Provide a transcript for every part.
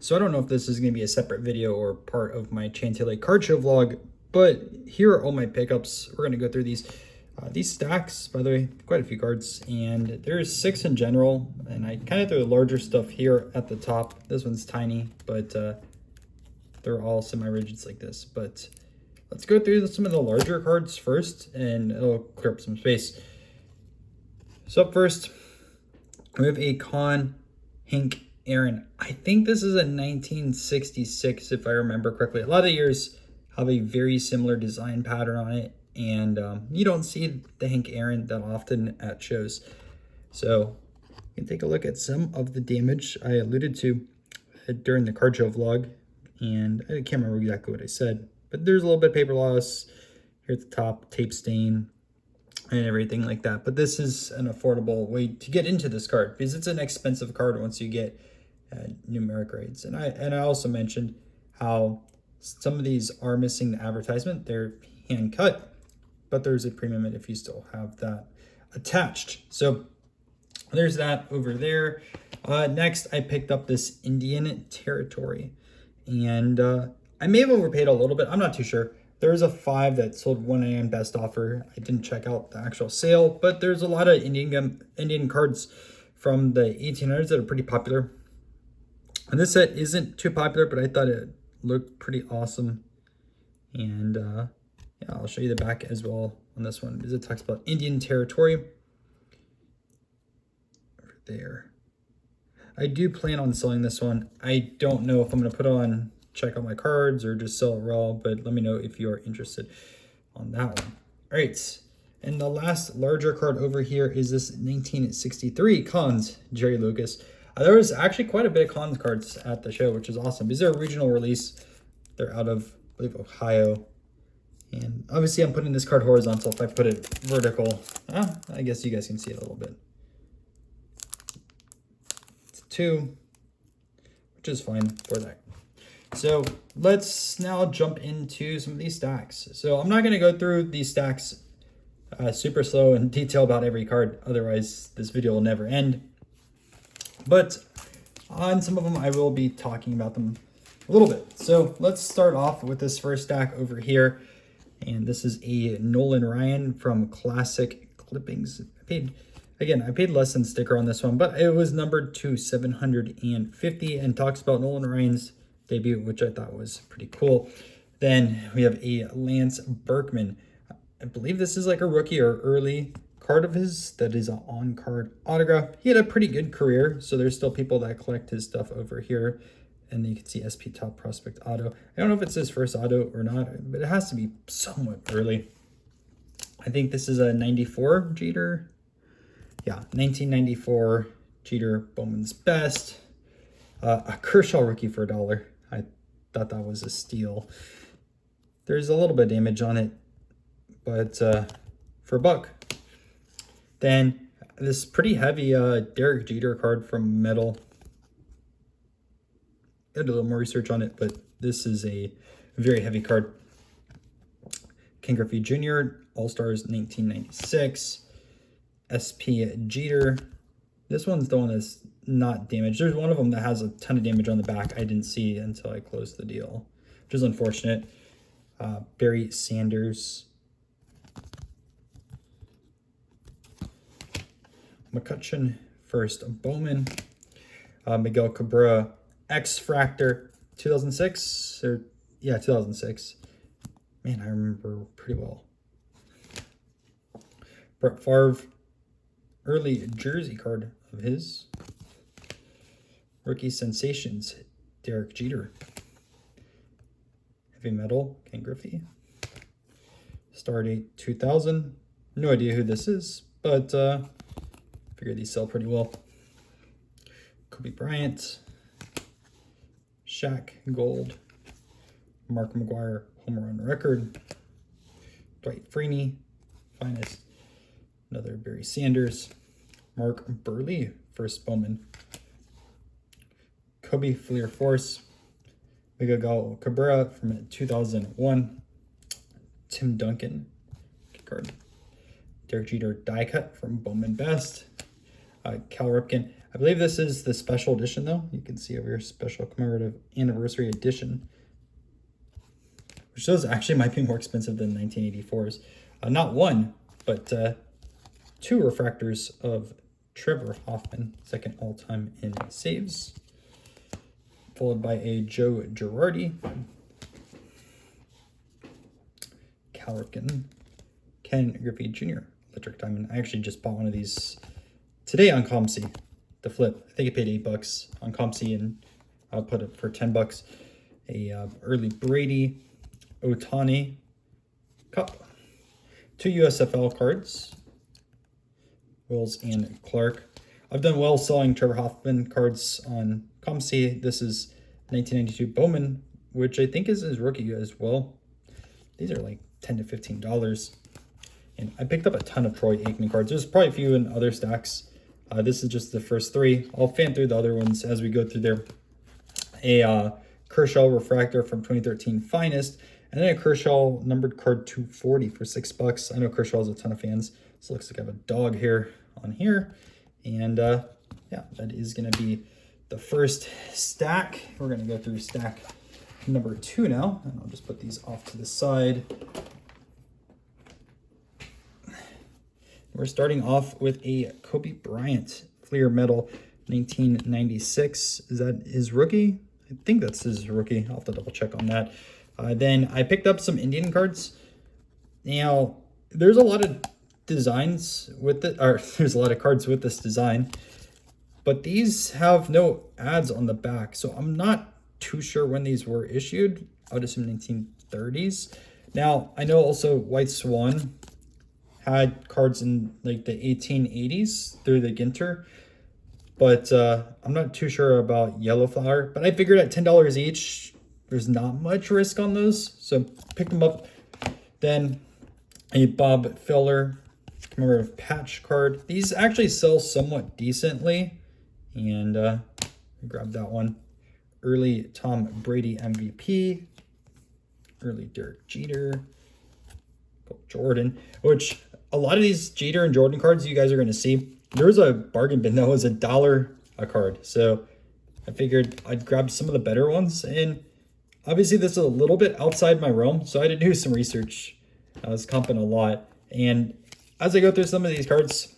So I don't know if this is going to be a separate video or part of my Chantilly card show vlog, but here are all my pickups. We're going to go through these. These stacks, by the way, quite a few cards, and there's 6 in general, and I kind of threw the larger stuff here at the top. This one's tiny, but they're all semi-rigids like this. But let's go through some of the larger cards first, and it'll clear up some space. So up first, we have a Hank Aaron. I think this is a 1966, if I remember correctly. A lot of years have a very similar design pattern on it, and you don't see the Hank Aaron that often at shows. So you can take a look at some of the damage I alluded to during the card show vlog, and I can't remember exactly what I said, but there's a little bit of paper loss here at the top, tape stain, and everything like that. But this is an affordable way to get into this card because it's an expensive card once you get numeric rates. And I also mentioned how some of these are missing the advertisement. They're hand cut, but there's a premium if you still have that attached. So there's that over there. Next, I picked up this Indian Territory, and I may have overpaid a little bit. I'm not too sure. There's a 5 that sold 199 best offer. I didn't check out the actual sale, but there's a lot of Indian cards from the 1800s that are pretty popular. And this set isn't too popular, but I thought it looked pretty awesome. And yeah, I'll show you the back as well on this one, because it talks about Indian Territory. Over there. I do plan on selling this one. I don't know if I'm going to put on check out my cards or just sell it raw, but let me know if you are interested on that one. All right, and the last larger card over here is this 1963 Cons Jerry Lucas. There was actually quite a bit of Cons cards at the show, which is awesome. These are a regional release. They're out of, I believe, Ohio. And obviously I'm putting this card horizontal. If I put it vertical, I guess you guys can see it a little bit. It's 2, which is fine for that. So let's now jump into some of these stacks. So I'm not going to go through these stacks super slow and detail about every card. Otherwise, this video will never end. But on some of them, I will be talking about them a little bit. So let's start off with this first stack over here. And this is a Nolan Ryan from Classic Clippings. I paid less than sticker on this one, but it was numbered to 750 and talks about Nolan Ryan's debut, which I thought was pretty cool. Then we have a Lance Berkman. I believe this is like a rookie or early card of his that is an on-card autograph. He had a pretty good career, so there's still people that collect his stuff over here. And then you can see SP Top Prospect Auto. I don't know if it's his first auto or not, but it has to be somewhat early. I think this is a 94 Jeter. Yeah, 1994 Jeter Bowman's Best. A Kershaw rookie for $1. I thought that was a steal. There's a little bit of damage on it, but for $1. Then this pretty heavy Derek Jeter card from Metal. I did a little more research on it, but this is a very heavy card. Ken Griffey Jr., All-Stars 1996. SP Jeter. This one's the one that's not damaged. There's one of them that has a ton of damage on the back I didn't see until I closed the deal, which is unfortunate. Barry Sanders. McCutcheon first Bowman. Miguel Cabrera X-Fractor 2006. Or yeah, 2006. Man, I remember pretty well. Brett Favre early jersey card of his. Rookie Sensations, Derek Jeter. Heavy Metal, Ken Griffey. Stardate 2000. No idea who this is, but figure these sell pretty well. Kobe Bryant. Shaq Gold. Mark McGwire home run record. Dwight Freeney, Finest. Another Barry Sanders. Mark Burley, first Bowman. Kobe Fleer Force. Miguel Cabrera from 2001. Tim Duncan card. Derek Jeter die cut from Bowman Best. Cal Ripken. I believe this is the special edition, though. You can see over here, special commemorative anniversary edition, which those actually might be more expensive than 1984's. Not one, but 2 refractors of Trevor Hoffman, second all-time in saves, followed by a Joe Girardi, Cal Ripken, Ken Griffey Jr., Electric Diamond. I actually just bought one of these today on ComC, the flip. I think I paid $8 on ComC, and I'll put it for $10. A early Brady, Otani Cup, 2 USFL cards, Wills and Clark. I've done well selling Trevor Hoffman cards on ComC. This is 1992 Bowman, which I think is his rookie as well. These are like $10 to $15. And I picked up a ton of Troy Aikman cards. There's probably a few in other stacks. This is just the first 3. I'll fan through the other ones as we go through there. A Kershaw refractor from 2013 Finest, and then a Kershaw numbered card 240 for $6. I know Kershaw has a ton of fans. So it looks like I have a dog hair on here. And yeah, that is going to be the first stack. We're going to go through stack number 2 now. And I'll just put these off to the side. We're starting off with a Kobe Bryant Fleer Metal 1996. Is that his rookie? I think that's his rookie. I'll have to double check on that. Then I picked up some Indian cards. Now, there's a lot of designs with it, or there's a lot of cards with this design, but these have no ads on the back. So I'm not too sure when these were issued. I would assume 1930s. Now, I know also White Swan had cards in like the 1880s through the Ginter, but I'm not too sure about Yellow Flower. But I figured at $10 each, there's not much risk on those, so picked them up. Then a Bob Feller commemorative patch card. These actually sell somewhat decently, and I grabbed that one. Early Tom Brady MVP, early Derek Jeter, Jordan, which a lot of these Jeter and Jordan cards you guys are going to see, there was a bargain bin that was $1 a card. So I figured I'd grab some of the better ones. And obviously this is a little bit outside my realm, so I had to do some research. I was comping a lot. And as I go through some of these cards,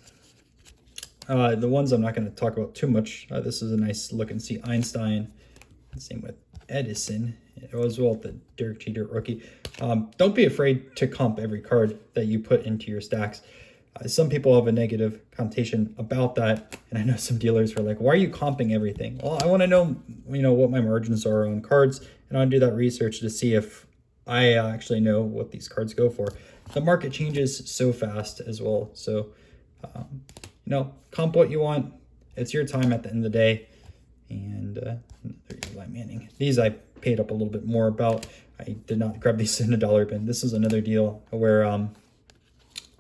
the ones I'm not going to talk about too much, this is a nice look and see Einstein. Same with Edison, as well as the Derek Jeter rookie. Don't be afraid to comp every card that you put into your stacks. Some people have a negative connotation about that, and I know some dealers are like, why are you comping everything? Well, I want to know, what my margins are on cards, and I want to do that research to see if I actually know what these cards go for. The market changes so fast as well, so comp what you want. It's your time at the end of the day. And there Eli Manning. These I paid up a little bit more about. I did not grab these in a dollar bin. This is another deal where I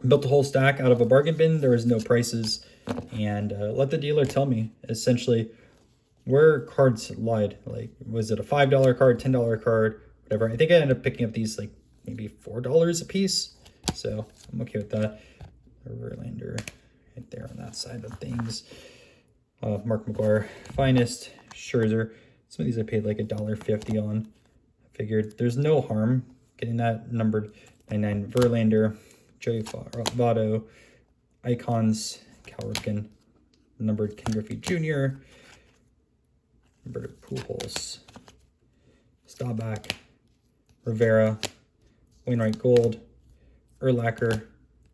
built the whole stack out of a bargain bin. There was no prices, and let the dealer tell me essentially where cards lied. Like, was it a $5 card, $10 card, whatever. I think I ended up picking up these like maybe $4 a piece, so I'm okay with that. Verlander right there on that side of things. Mark McGuire, Finest, Scherzer. Some of these I paid like $1.50 on. I figured there's no harm getting that numbered 99. Verlander, Joey Votto, Icons, Cal Ripken, numbered Ken Griffey Jr., numbered Pujols, Staubach, Rivera, Wainwright Gold, Urlacher,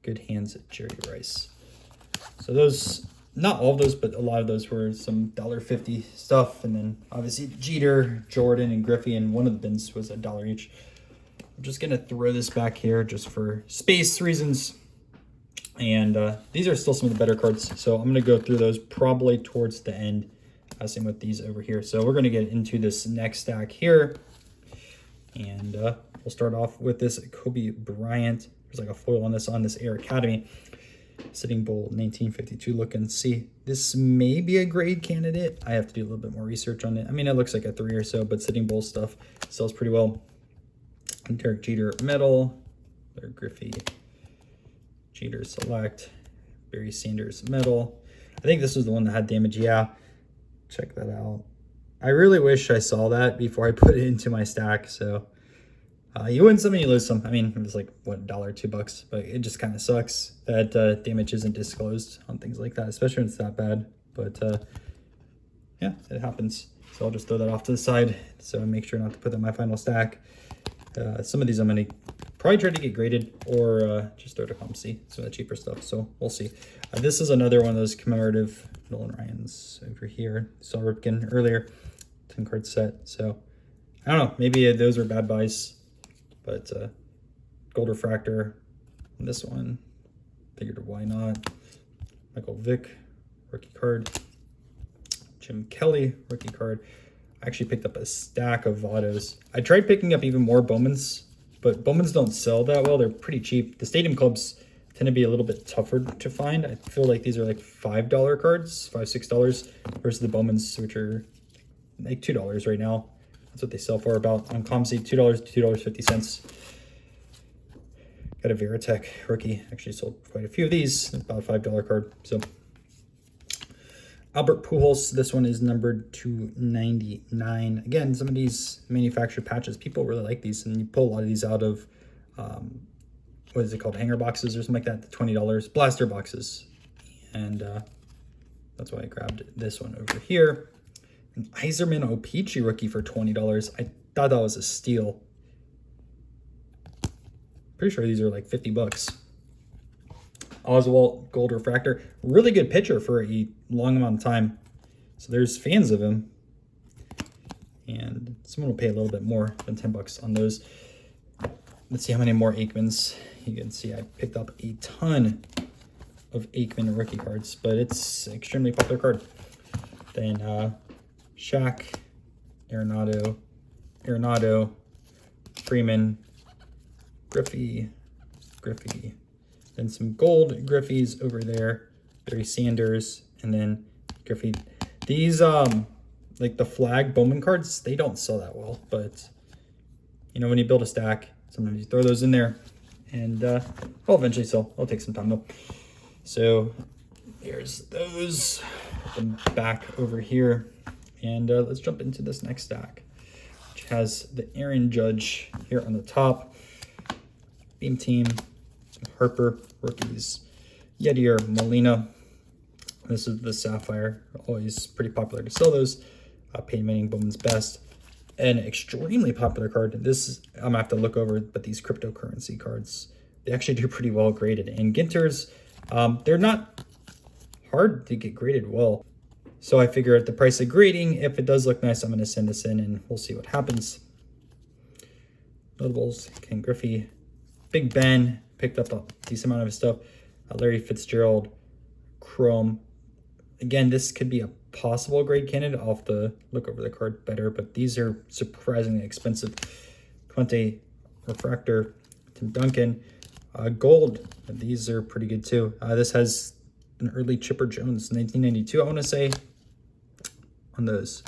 Good Hands, Jerry Rice. So those, not all of those, but a lot of those were some $1.50 stuff. And then obviously Jeter, Jordan, and Griffey, and one of the bins was $1 each. I'm just going to throw this back here just for space reasons. And these are still some of the better cards, so I'm going to go through those probably towards the end. Same with these over here. So we're going to get into this next stack here. And we'll start off with this Kobe Bryant. There's like a foil on this Air Academy. Sitting Bull 1952 look and see. This may be a grade candidate. I have to do a little bit more research on it. I mean, it looks like a 3 or so, but Sitting Bull stuff sells pretty well. And Derek Jeter Metal. There, Griffey. Jeter Select. Barry Sanders Metal. I think this was the one that had damage. Yeah. Check that out. I really wish I saw that before I put it into my stack. So you win some and you lose some. I mean, it was like, what, $1, $2, but it just kind of sucks that damage isn't disclosed on things like that, especially when it's that bad. But yeah, it happens. So I'll just throw that off to the side. So I make sure not to put that in my final stack. Some of these I'm going to probably try to get graded or just throw to ComC, some of the cheaper stuff. So we'll see. This is another one of those commemorative Nolan Ryans over here. Saw Ripken earlier, 10 card set. So I don't know, maybe those are bad buys, but Gold Refractor on this one, figured why not. Michael Vick, rookie card. Jim Kelly, rookie card. I actually picked up a stack of autos. I tried picking up even more Bowmans, but Bowmans don't sell that well. They're pretty cheap. The Stadium Clubs tend to be a little bit tougher to find. I feel like these are like $5 cards, $5, $6, versus the Bowmans, which are like $2 right now. That's what they sell for about on ComC, $2 to $2.50. Got a Veritech rookie. Actually sold quite a few of these. About a $5 card. So Albert Pujols, this one is numbered 299. Again, some of these manufactured patches, people really like these, and you pull a lot of these out of, what is it called, hanger boxes or something like that, $20, blaster boxes. And that's why I grabbed this one over here. An Iserman O-Pee-Chee rookie for $20. I thought that was a steal. Pretty sure these are like $50. Oswalt Gold Refractor, really good pitcher for a long amount of time. So there's fans of him, and someone will pay a little bit more than $10 on those. Let's see how many more Aikmans. You can see I picked up a ton of Aikman rookie cards, but it's an extremely popular card. Then Shaq, Arenado, Freeman, Griffey. Then some gold Griffies over there, Barry Sanders, and then Griffey. These, like the flag Bowman cards, they don't sell that well, but you know, when you build a stack, sometimes you throw those in there, and they'll eventually sell. It'll take some time though. So there's those. Put them back over here, and let's jump into this next stack, which has the Aaron Judge here on the top, Beam Team, Harper rookies, Yadier Molina. This is the Sapphire, always pretty popular to sell those. Peyton Manning, Bowman's Best, an extremely popular card. This is, I'm gonna have to look over, but these cryptocurrency cards, they actually do pretty well graded. And Ginters, they're not hard to get graded well. So I figure at the price of grading, if it does look nice, I'm gonna send this in and we'll see what happens. Notables, Ken Griffey, Big Ben, picked up a decent amount of his stuff. Larry Fitzgerald, Chrome. Again, this could be a possible grade candidate. I'll have to look over the card better, but these are surprisingly expensive. Quinte Refractor, Tim Duncan, Gold. These are pretty good too. This has an early Chipper Jones, 1992, I want to say, on those.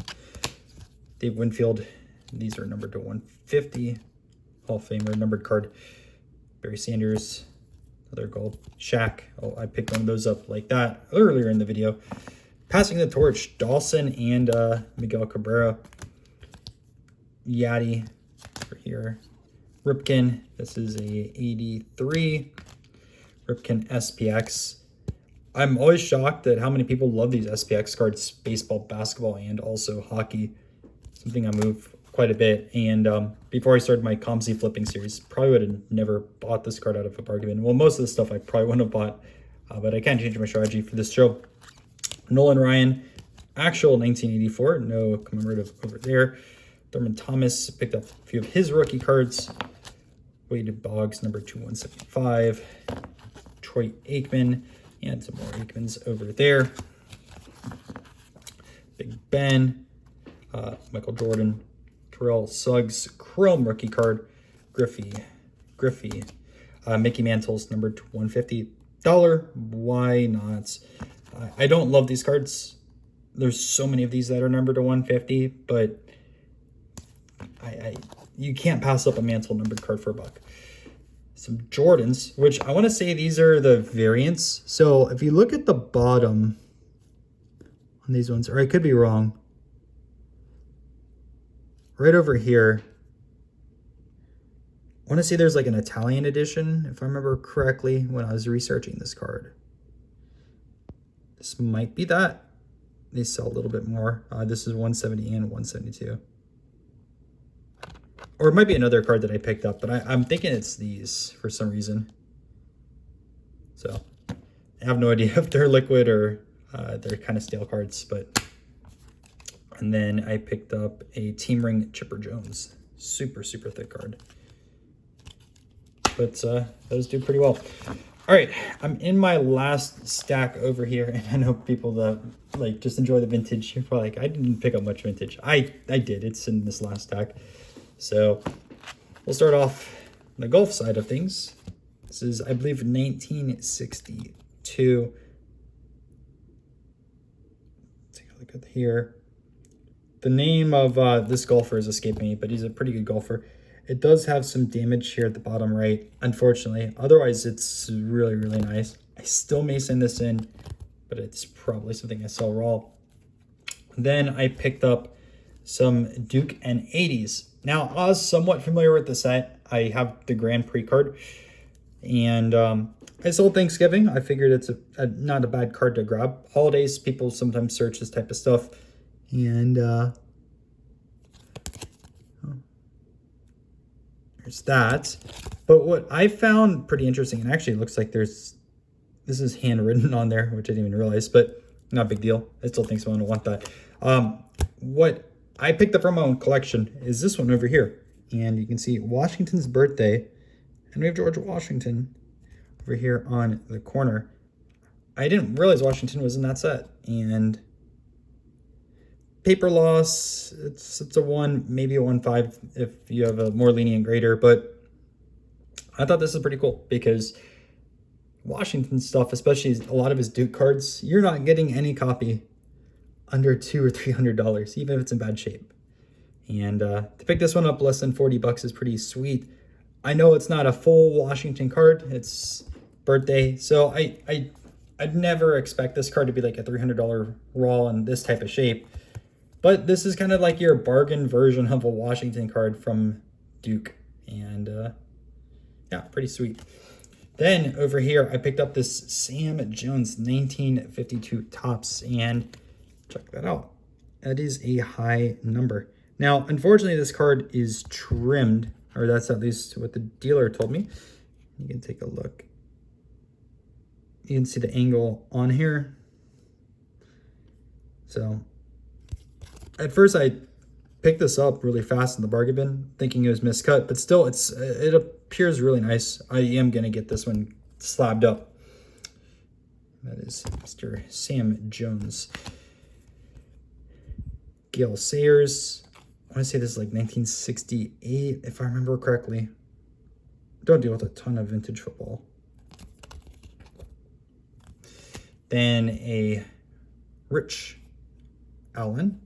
Dave Winfield. These are numbered to 150. Hall of Famer numbered card. Barry Sanders, another gold. Shaq, oh, I picked one of those up like that earlier in the video. Passing the torch, Dawson and Miguel Cabrera. Yadi over here. Ripken, this is a 83. Ripken SPX. I'm always shocked at how many people love these SPX cards, baseball, basketball, and also hockey. Something I move quite a bit. And before I started my ComC flipping series, probably would have never bought this card out of a bargain bin. Well, most of the stuff I probably wouldn't have bought, but I can't change my strategy for this show. Nolan Ryan, actual 1984, no commemorative over there. Thurman Thomas, picked up a few of his rookie cards. Wade Boggs, number 2175. Troy Aikman, and some more Aikmans over there. Big Ben, Michael Jordan, Terrell Suggs, Chrome rookie card, Griffey, Mickey Mantle's numbered to $150. Why not? I don't love these cards. There's so many of these that are numbered to 150, but you can't pass up a Mantle numbered card for $1. Some Jordans, which I want to say these are the variants. So if you look at the bottom on these ones, or I could be wrong. Right over here, I want to say there's like an Italian edition, if I remember correctly, when I was researching this card. This might be that. They sell a little bit more. This is 170 and 172. Or it might be another card that I picked up, but I'm thinking it's these for some reason. So I have no idea if they're liquid or they're kind of stale cards. But and then I picked up a Team Ring Chipper Jones. Super, super thick card. But those do pretty well. All right, I'm in my last stack over here, and I know people that like just enjoy the vintage. You're probably like, I didn't pick up much vintage. I did. It's in this last stack. So we'll start off the golf side of things. This is, I believe, 1962. Take a look at here. The name of this golfer has escaped me, but he's a pretty good golfer. It does have some damage here at the bottom right, unfortunately. Otherwise, it's really, really nice. I still may send this in, but it's probably something I sell raw. Then I picked up some Duke and 80s. Now, I was somewhat familiar with the set. I have the Grand Prix card, and I sold Thanksgiving. I figured it's not a bad card to grab. Holidays, people sometimes search this type of stuff, and there's that. But what I found pretty interesting, and actually it looks like this is handwritten on there, which I didn't even realize, but not a big deal. I still think someone will want that. What I picked up from my own collection is this one over here. And you can see Washington's birthday, and we have George Washington over here on the corner. I didn't realize Washington was in that set. And paper loss, it's a 1, maybe a 1.5 if you have a more lenient grader, but I thought this is pretty cool because Washington stuff, especially a lot of his Duke cards, you're not getting any copy under $200 or $300, even if it's in bad shape. And to pick this one up less than 40 bucks is pretty sweet. I know it's not a full Washington card, it's birthday, so I'd never expect this card to be like a $300 raw in this type of shape. But this is kind of like your bargain version of a Washington card from Duke. And yeah, pretty sweet. Then over here, I picked up this Sam Jones 1952 Topps. And check that out. That is a high number. Now, unfortunately, this card is trimmed. Or that's at least what the dealer told me. You can take a look. You can see the angle on here. So at first I picked this up really fast in the bargain bin, thinking it was miscut, but still it appears really nice. I am gonna get this one slabbed up. That is Mr. Sam Jones. Gale Sayers. I want to say this is like 1968, if I remember correctly. Don't deal with a ton of vintage football. Then a Rich Allen,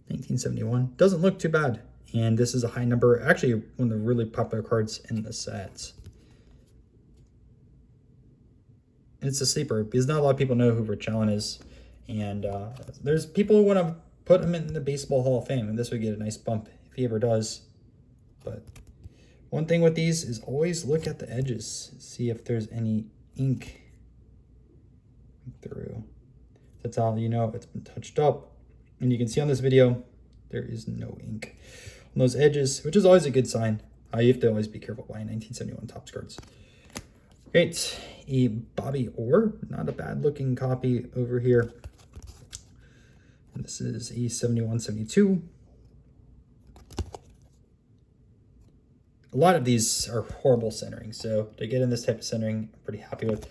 1971. Doesn't look too bad. And this is a high number. Actually, one of the really popular cards in the set. And it's a sleeper because not a lot of people know who Rich Allen is. And there's people who want to put him in the Baseball Hall of Fame. And this would get a nice bump if he ever does. But one thing with these is always look at the edges. See if there's any ink through. That's how you know it's been touched up. And you can see on this video, there is no ink on those edges, which is always a good sign. You have to always be careful buying 1971 Topps cards. Great, a Bobby Orr, not a bad looking copy over here. And this is a 71-72. A lot of these are horrible centering, so to get in this type of centering, I'm pretty happy with.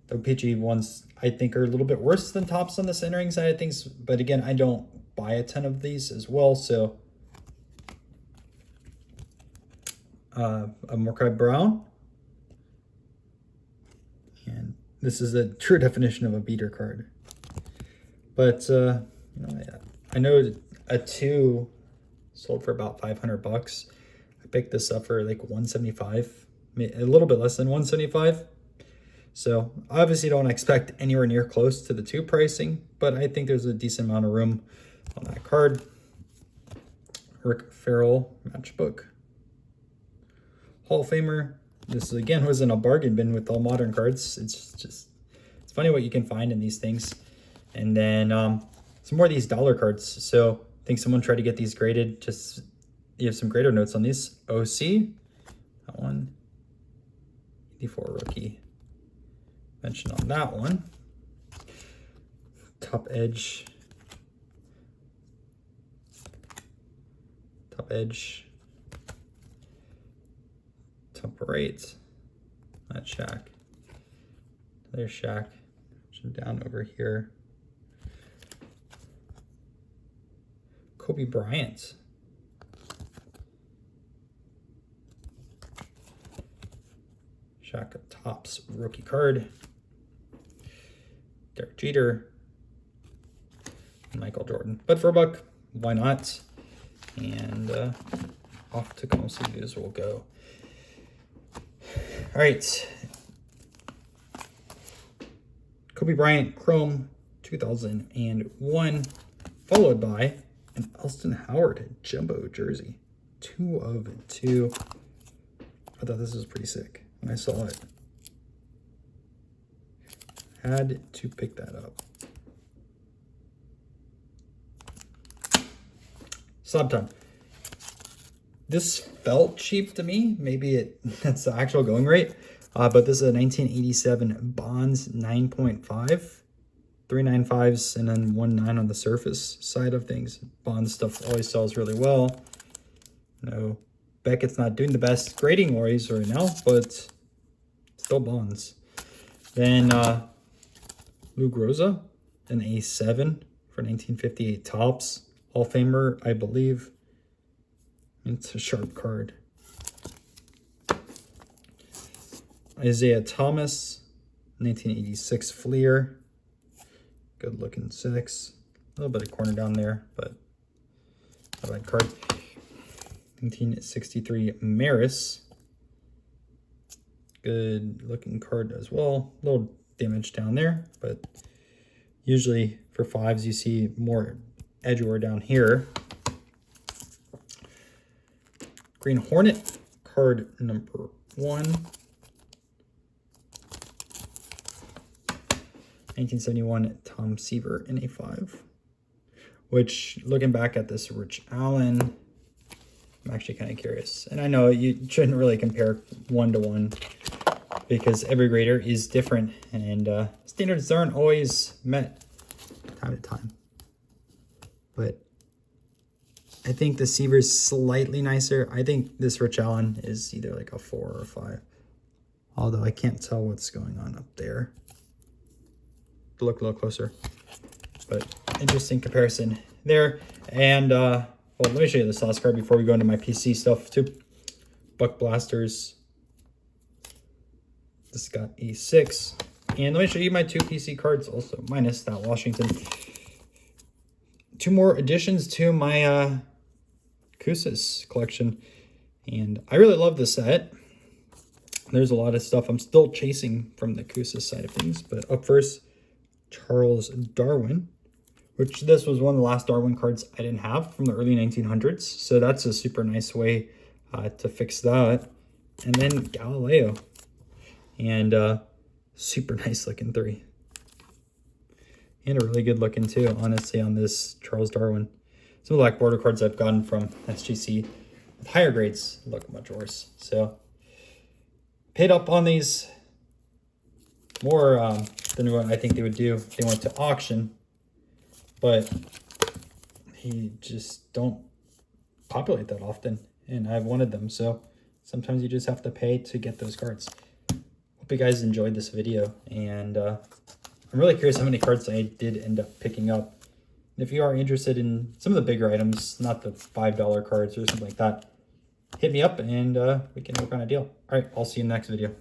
The PG ones, I think, are a little bit worse than Topps on the centering side of things, but again, I don't buy a ton of these as well, so a Morkai Brown, and this is a true definition of a beater card. But you know, I know a 2 sold for about 500 bucks. I picked this up for like 175, a little bit less than 175. So obviously don't expect anywhere near close to the 2 pricing, but but I think there's a decent amount of room on that card. Rick Farrell matchbook. Hall of Famer. This again was in a bargain bin with all modern cards. It's funny what you can find in these things. And then some more of these dollar cards. So I think someone tried to get these graded. Just you have some grader notes on these. OC, that one. 84 rookie. Mention on that one. Top edge. Top edge. Top right. That's Shaq. There's Shaq. Down over here. Kobe Bryant. Shaq Topps rookie card. Derek Jeter. And Michael Jordan. But for a buck, why not? And off to Cosmos Views we'll go. All right. Kobe Bryant Chrome 2001, followed by an Elston Howard jumbo jersey. 2 of 2. I thought this was pretty sick when I saw it. Had to pick that up. Slab time. This felt cheap to me. Maybe that's the actual going rate. But this is a 1987 Bonds 9.5. 395s and then 19 on the surface side of things. Bonds stuff always sells really well. No, Beckett's not doing the best grading wise right now, but still Bonds. Then Lou Groza, an A7 for 1958 Topps. Hall of Famer, I believe. It's a sharp card. Isaiah Thomas, 1986 Fleer. Good looking 6. A little bit of corner down there, but not a bad card. 1963 Maris. Good looking card as well. A little damage down there, but usually for 5s you see more edgeware down here. Green Hornet, card number 1. 1971 Tom Seaver in A5. Which, looking back at this Rich Allen, I'm actually kind of curious. And I know you shouldn't really compare 1-to-1 because every grader is different and standards aren't always met time to time. But I think the Seaver's slightly nicer. I think this Rich Allen is either like a 4 or a 5. Although I can't tell what's going on up there. Look a little closer. But interesting comparison there. And well, let me show you this last card before we go into my PC stuff too. Buck Blasters. This got a 6. And let me show you my 2 PC cards also, minus that Washington. 2 more additions to my Kusas collection. And I really love this set. There's a lot of stuff I'm still chasing from the Kusas side of things. But up first, Charles Darwin, which this was one of the last Darwin cards I didn't have from the early 1900s. So that's a super nice way to fix that. And then Galileo. And super nice looking 3. And a really good looking too, honestly, on this Charles Darwin. Some of the black border cards I've gotten from SGC with higher grades look much worse. So paid up on these more than what I think they would do if they went to auction. But they just don't populate that often. And I've wanted them. So sometimes you just have to pay to get those cards. Hope you guys enjoyed this video. And I'm really curious how many cards I did end up picking up. And if you are interested in some of the bigger items, not the $5 cards or something like that, hit me up and we can work on a deal. All right, I'll see you in the next video.